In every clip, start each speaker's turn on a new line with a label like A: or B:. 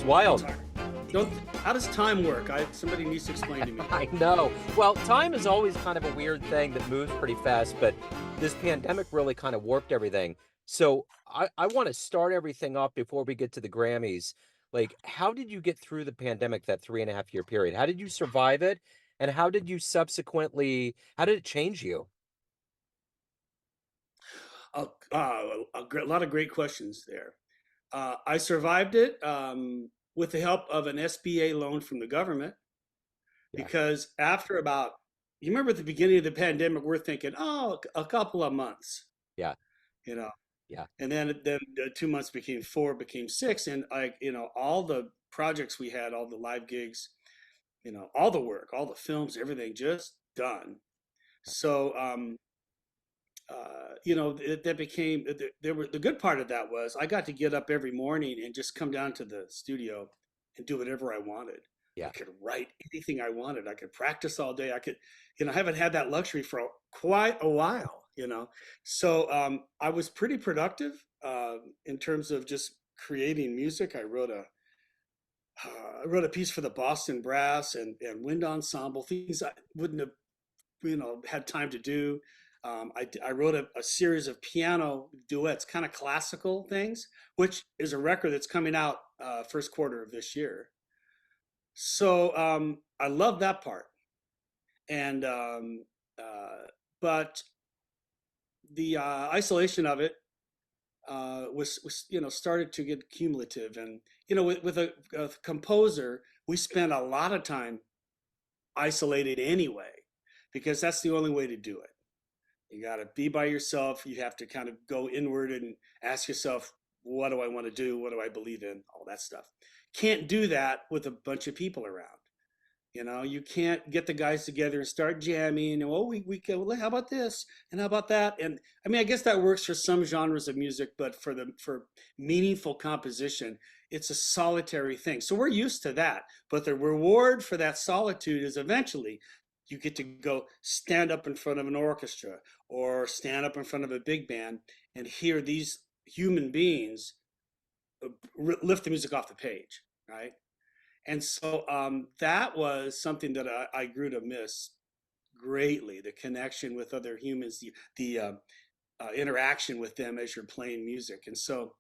A: It's wild.
B: Don't. How does time work? Somebody needs to explain to me.
A: I know. Well, time is always kind of a weird thing that moves pretty fast, but this pandemic really kind of warped everything. So I want to start everything off before we get to the Grammys. Like, how did you get through the pandemic, that 3.5 year period? How did you survive it? And how did you subsequently, how did it change you?
B: A lot of great questions there. I survived it with the help of an SBA loan from the government
A: Yeah.
B: because after about, you remember at the beginning of the pandemic, we're thinking, oh, a couple of months,
A: Yeah.
B: you know,
A: Yeah.
B: and then 2 months became four, became six, and all the projects we had, all the live gigs, all the work, all the films, everything just done. So that became there were the good part of that was I got to get up every morning and just come down to the studio and do whatever I wanted. I
A: Yeah.
B: could write anything I wanted. I could practice all day. I could, I haven't had that luxury for quite a while. So I was pretty productive in terms of just creating music. I wrote a piece for the Boston Brass and Wind Ensemble, things I wouldn't have had time to do. I wrote a series of piano duets, kind of classical things, which is a record that's coming out first quarter of this year. So I love that part, and but the isolation of it was started to get cumulative, and with a composer, we spend a lot of time isolated anyway, because that's the only way to do it. You got to be by yourself. You have to kind of go inward and ask yourself, what do I want to do? What do I believe in? All that stuff. Can't do that with a bunch of people around. You can't get the guys together and start jamming. And, well, we can, well, how about this? And how about that? And I mean, I guess that works for some genres of music, but for meaningful composition, it's a solitary thing. So we're used to that. But the reward for that solitude is eventually you get to go stand up in front of an orchestra or stand up in front of a big band and hear these human beings lift the music off the page, right? And so that was something that I grew to miss greatly, the connection with other humans, the interaction with them as you're playing music. And so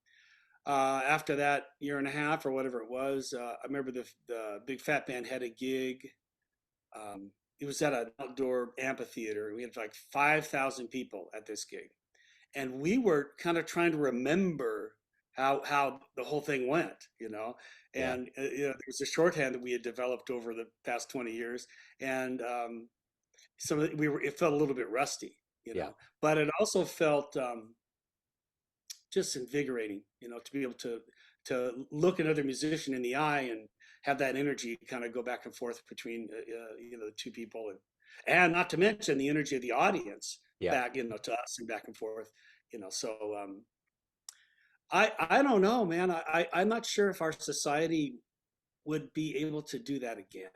B: after that year and a half or whatever it was, I remember the Big Fat Band had a gig. It was at an outdoor amphitheater. We had like 5,000 people at this gig. And we were kind of trying to remember how the whole thing went,
A: Yeah.
B: and there was a shorthand that we had developed over the past 20 years, and it felt a little bit rusty,
A: Yeah.
B: but it also felt just invigorating, to be able to look another musician in the eye and have that energy kind of go back and forth between the two people, and not to mention the energy of the audience
A: Yeah.
B: back to us and back and forth, so I don't know, man. I'm not sure if our society would be able to do that again.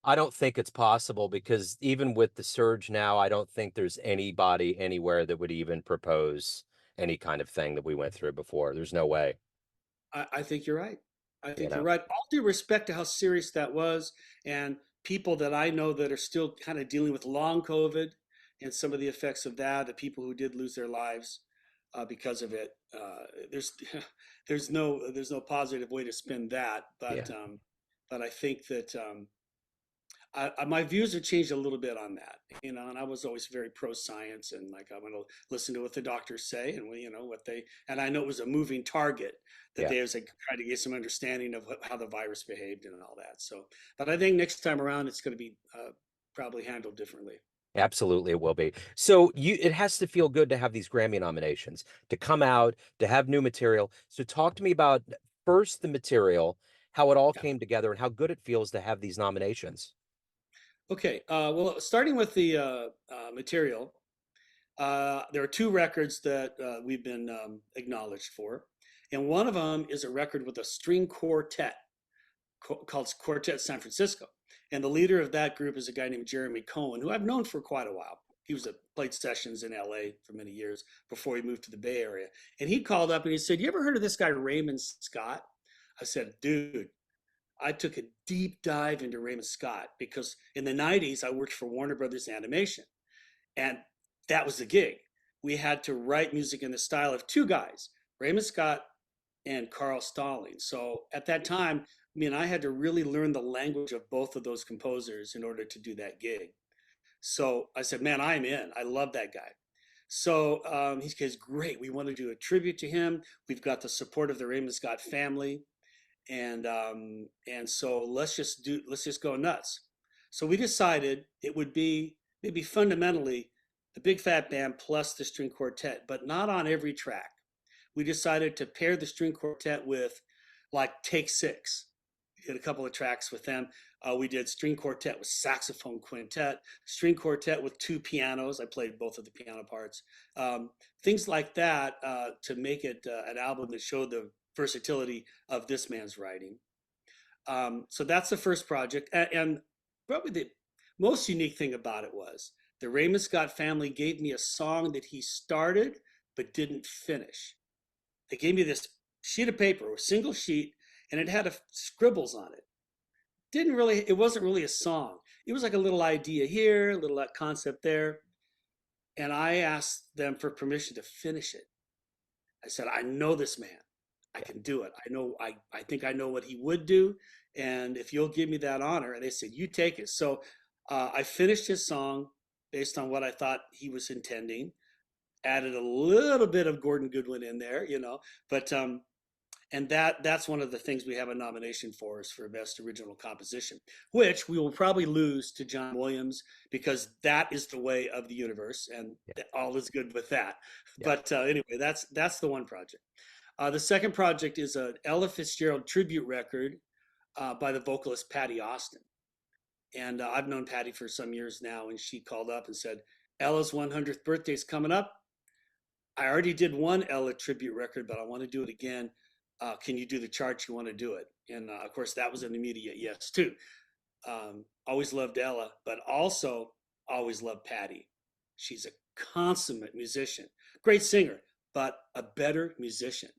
A: I don't think it's possible because even with the surge now, I don't think there's anybody anywhere that would even propose any kind of thing that we went through before. There's no way,
B: I think you're right. I
A: you
B: think you're
A: know.
B: right. All due respect to how serious that was, and people that I know that are still kind of dealing with long COVID and some of the effects of that, the people who did lose their lives because of it. There's there's no positive way to spin that,
A: Yeah.
B: but I think that my views have changed a little bit on that, and I was always very pro science and like I'm going to listen to what the doctors say and what they, and I know it was a moving target that
A: Yeah.
B: they was like trying to get some understanding of how the virus behaved and all that. So, but I think next time around it's going to be probably handled differently.
A: Absolutely, it will be. So it has to feel good to have these Grammy nominations, to come out, to have new material. So talk to me about first the material, how it all
B: Yeah.
A: came together, and how good it feels to have these nominations.
B: Okay. Well, starting with the material, there are two records that we've been acknowledged for, and one of them is a record with a string quartet called Quartet San Francisco. And the leader of that group is a guy named Jeremy Cohen, who I've known for quite a while. He was played sessions in LA for many years before he moved to the Bay Area. And he called up and he said, "You ever heard of this guy, Raymond Scott?" I said, dude, I took a deep dive into Raymond Scott because in the 90s, I worked for Warner Brothers Animation, and that was the gig. We had to write music in the style of two guys, Raymond Scott and Carl Stalling. So at that time, I mean, I had to really learn the language of both of those composers in order to do that gig. So I said, man, I'm in. I love that guy. So he goes, great. We want to do a tribute to him. We've got the support of the Raymond Scott family, and so let's just go nuts. So we decided it would be maybe fundamentally the Big Fat Band plus the string quartet, but not on every track. We decided to pair the string quartet with like Take Six. We did a couple of tracks with them. We did string quartet with saxophone quintet, string quartet with two pianos. I played both of the piano parts. Things like that to make it an album that showed the versatility of this man's writing. So that's the first project. And probably the most unique thing about it was the Raymond Scott family gave me a song that he started but didn't finish. They gave me this sheet of paper, a single sheet, and it had scribbles on it. It wasn't really a song. It was like a little idea here, a little concept there. And I asked them for permission to finish it. I said, I know this man. I
A: Yeah.
B: can do it. I think I know what he would do. And if you'll give me that honor, and they said, you take it. So I finished his song based on what I thought he was intending, added a little bit of Gordon Goodwin in there, but and that's one of the things we have a nomination for is for best original composition, which we will probably lose to John Williams because that is the way of the universe, and
A: Yeah.
B: all is good with that.
A: Yeah.
B: But anyway, that's the one project. The second project is an Ella Fitzgerald tribute record by the vocalist Patti Austin, and I've known Patti for some years now, and she called up and said, Ella's 100th birthday is coming up. I already did one Ella tribute record, but I want to do it again. Can you do the chart? You want to do it? And of course, that was an immediate yes too. Always loved Ella, but also always loved Patti. She's a consummate musician, great singer, but a better musician.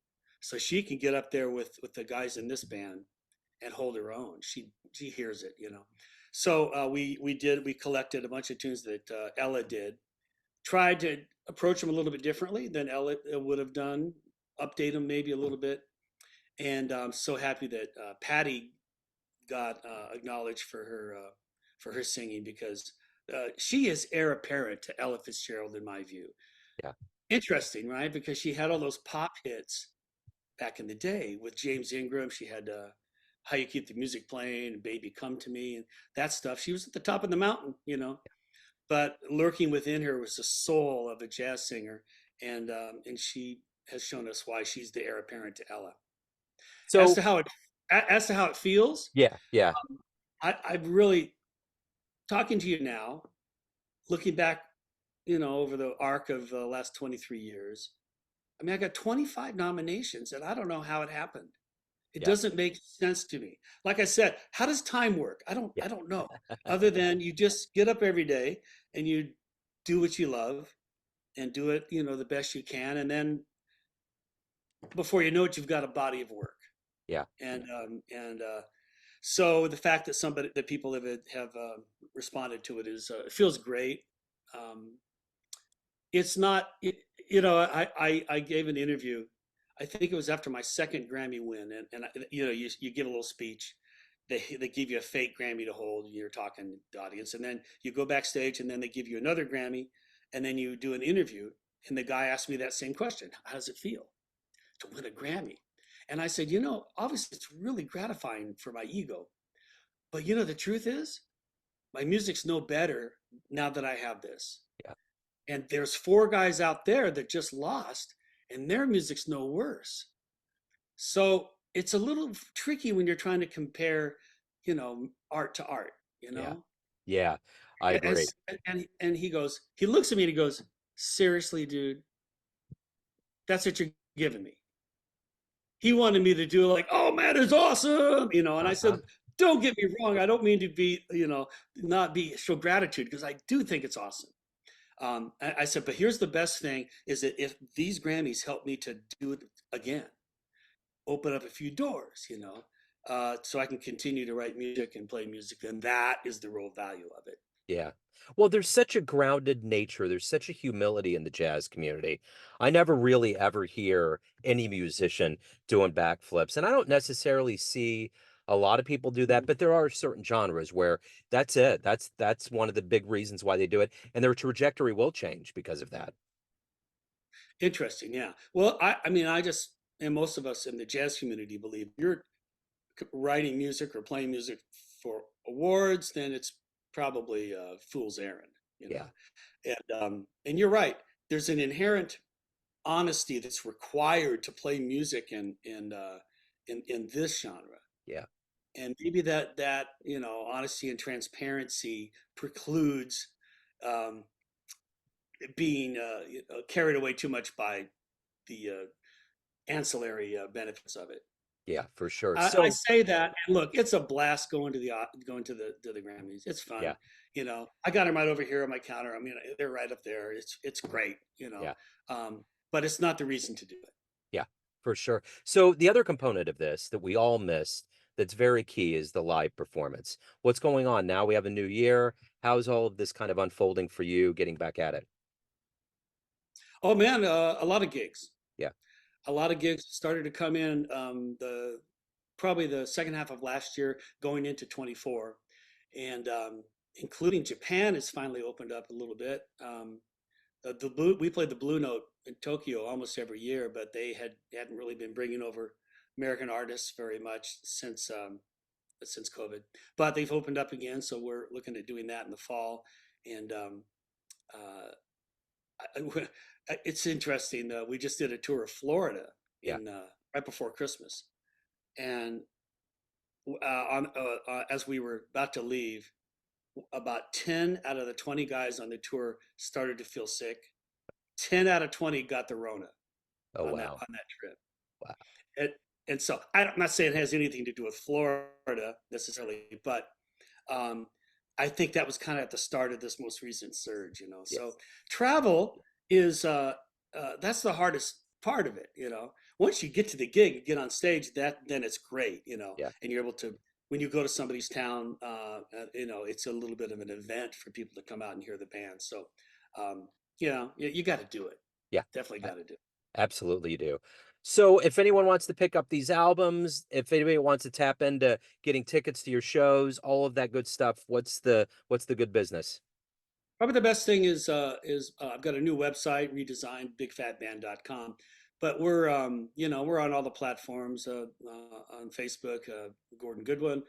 B: So she can get up there with the guys in this band and hold her own. She hears it. So we collected a bunch of tunes that Ella did, tried to approach them a little bit differently than Ella would have done, update them maybe a little bit. And I'm so happy that Patti got acknowledged for her singing because she is heir apparent to Ella Fitzgerald in my view.
A: Yeah.
B: Interesting, right? Because she had all those pop hits back in the day with James Ingram. She had How You Keep the Music Playing, Baby Come to Me, and that stuff. She was at the top of the mountain. But lurking within her was the soul of a jazz singer, and she has shown us why she's the heir apparent to Ella. As
A: So
B: to how it as to how it feels,
A: yeah, yeah,
B: I've really talking to you now, looking back, over the arc of the last 23 years. I mean, I got 25 nominations, and I don't know how it happened. It
A: yeah,
B: doesn't make sense to me. Like I said, how does time work?
A: yeah,
B: I don't know. Other than you just get up every day and you do what you love and do it, the best you can, and then before you know it, you've got a body of work.
A: yeah.
B: And so the fact that people have responded to it it feels great. Um, it's not, I gave an interview. I think it was after my second Grammy win, and you give a little speech. They give you a fake Grammy to hold. And you're talking to the audience, and then you go backstage, and then they give you another Grammy, and then you do an interview. And the guy asked me that same question: how does it feel to win a Grammy? And I said, obviously it's really gratifying for my ego, but the truth is, my music's no better now that I have this.
A: Yeah.
B: And there's four guys out there that just lost, and their music's no worse. So it's a little tricky when you're trying to compare, art to art, you
A: Yeah.
B: know?
A: Yeah. I agree.
B: As, and he looks at me and he goes, seriously, dude, that's what you're giving me. He wanted me to do like, oh man, it's awesome, and I
A: Uh-huh.
B: said, don't get me wrong, I don't mean to be, not be show gratitude because I do think it's awesome. I said, but here's the best thing is that if these Grammys help me to do it again, open up a few doors, so I can continue to write music and play music. And that is the real value of it.
A: Yeah. Well, there's such a grounded nature. There's such a humility in the jazz community. I never really ever hear any musician doing backflips. And I don't necessarily see a lot of people do that,
B: Mhm.
A: but there are certain genres where that's it. That's one of the big reasons why they do it. And their trajectory will change because of that.
B: Interesting. Yeah. Well, I mean, and most of us in the jazz community believe you're writing music or playing music for awards, then it's probably a fool's errand, you
A: Yeah.
B: know. And you're right. There's an inherent honesty that's required to play music in this genre.
A: Yeah.
B: And maybe that honesty and transparency precludes um, being carried away too much by the ancillary benefits of it.
A: Yeah, for sure.
B: I
A: So,
B: say that, and look, it's a blast going to the Grammys. It's
A: yeah.
B: fun, I got them right over here on my counter. I mean, they're right up there. It's great,
A: Yeah.
B: but it's not the reason to do it.
A: Yeah, for sure. So the other component of this that we all missed that's very key is the live performance. What's going on now? We have a new year. How's all of this kind of unfolding for you getting back at it?
B: Oh man, a lot of gigs.
A: Yeah.
B: A lot of gigs started to come in the probably the second half of last year, going into 24, and including Japan has finally opened up a little bit. We played the Blue Note in Tokyo almost every year, but they hadn't really been bringing over American artists very much since COVID. But they've opened up again, so we're looking at doing that in the fall. And uh, it's interesting. We just did a tour of Florida
A: Yeah.
B: in right before Christmas, and as we were about to leave, about 10 out of the 20 guys on the tour started to feel sick. 10 out of 20 got the Rona
A: Oh,
B: on that
A: wow.
B: trip.
A: Wow.
B: And, and so I'm not saying it has anything to do with Florida necessarily, but um, I think that was kind of at the start of this most recent surge. So
A: Yes.
B: travel is that's the hardest part of it. Once you get to the gig, you get on stage, then it's great,
A: Yeah.
B: and you're able to, when you go to somebody's town, it's a little bit of an event for people to come out and hear the band. So, um, you got to do it.
A: Yeah.
B: Definitely
A: a-
B: got to do it.
A: Absolutely you do. So if anyone wants to pick up these albums, if anybody wants to tap into getting tickets to your shows, all of that good stuff, what's the good business?
B: Probably the best thing is I've got a new website redesigned, bigfatband.com. But we're on all the platforms, on Facebook, Gordon Goodwin,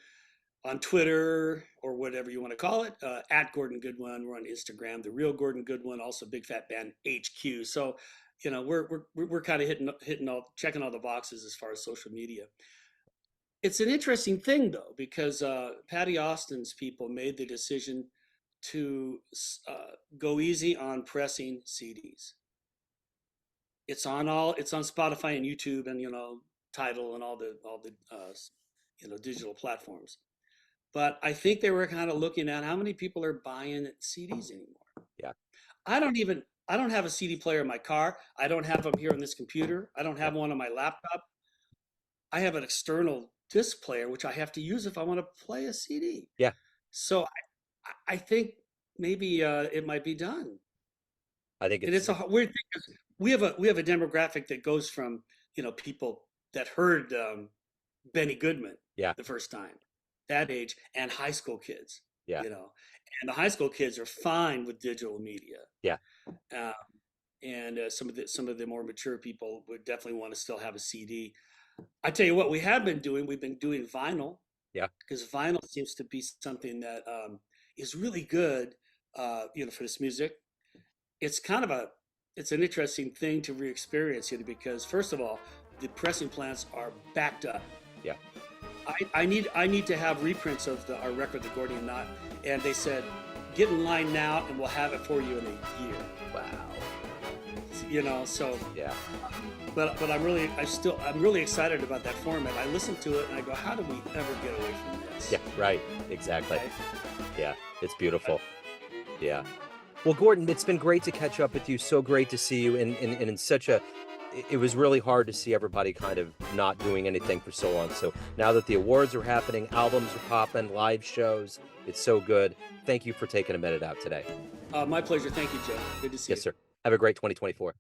B: on Twitter, or whatever you want to call it, at Gordon Goodwin. We're on Instagram, the real Gordon Goodwin, also Big Fat Band HQ. So, we're kind of hitting all, checking all the boxes as far as social media. It's an interesting thing though, because Patty Austin's people made the decision to go easy on pressing CDs. It's on Spotify and YouTube and Tidal and all the digital platforms. But I think they were kind of looking at how many people are buying CDs anymore.
A: Yeah.
B: I don't have a CD player in my car. I don't have them here on this computer. I don't
A: Yeah.
B: have one on my laptop. I have an external disc player which I have to use if I want to play a CD.
A: Yeah.
B: So I think maybe it might be done.
A: I think
B: And it's a weird thing because we have a demographic that goes from people that heard Benny Goodman
A: yeah.
B: the first time, that age, and high school kids,
A: Yeah.
B: and the high school kids are fine with digital media,
A: Yeah.
B: uh, and some of the more mature people would definitely want to still have a CD. I tell you what, we've been doing vinyl,
A: Yeah.
B: because vinyl seems to be something that is really good, for this music. It's kind of it's an interesting thing to re-experience it, because first of all, the pressing plants are backed up.
A: Yeah.
B: I need to have reprints of our record, The Gordian Knot, and they said, get in line now, and we'll have it for you in a year.
A: Wow.
B: So,
A: Yeah.
B: but I'm really excited about that format. I listen to it and I go, how do we ever get away from this?
A: Yeah. Right. Exactly.
B: Right?
A: Yeah. It's beautiful. Yeah. Well, Gordon, it's been great to catch up with you. So great to see you in such a it was really hard to see everybody kind of not doing anything for so long. So now that the awards are happening, albums are popping, live shows, it's so good. Thank you for taking a minute out today.
B: My pleasure. Thank you, Joe. Good to see
A: Yes,
B: you.
A: sir. Have a great 2024.